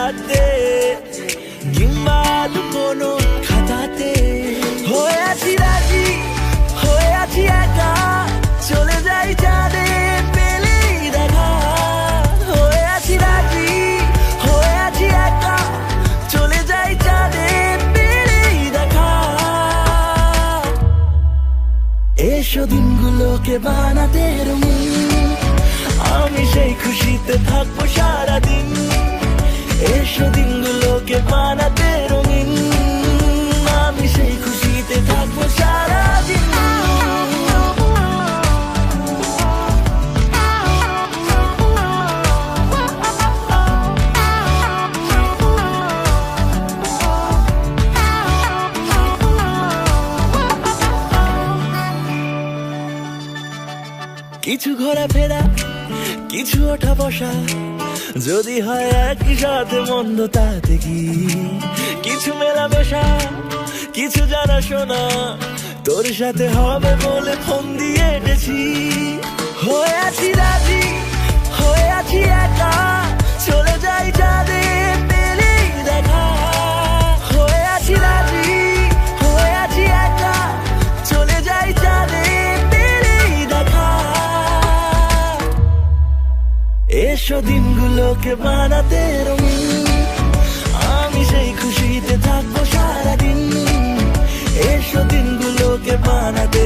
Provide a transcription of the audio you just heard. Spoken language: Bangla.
হাতে কিংবা কোনো খাতাতে। হয়ে আছি রাজি, হয়ে আছি একা, চলে যাই চাঁদে পেলেই দেখা। হয়ে আছি রাজি, হয়ে আছি একা, চলে যাই চাঁদে পেলেই দেখা। এসো দিনগুলোকে বানাতে রঙিন, আমি সেই খুশিতে থাকবো সারাদিন। এসো দিনগুলোকে বানাতে রঙিন, আমি সেই খুশিতে থাকবো সারাদিন। কিছু ঘোরাফেরা, কিছু ওঠা বসা, যদি হয় একই সাথে মন্দ তাতে কি। কিছু মেলামেশা, কিছু জানা শোনা, তোর সাথে হবে বলে ফোন দিয়ে এটেছি। হয়ে আছি রাজি, হয়ে আছি একা, চলে যাই চাঁদে পেলেই দেখা। হয়ে আছি রাজি, হয়ে আছি একা, চলে যাই চাঁদে পেলেই দেখা। এসো দিনগুলোকে বানাতে রঙিন, আমি সেই খুশিতে থাকবো সারাদিন। এসো দিনগুলোকে বানাতে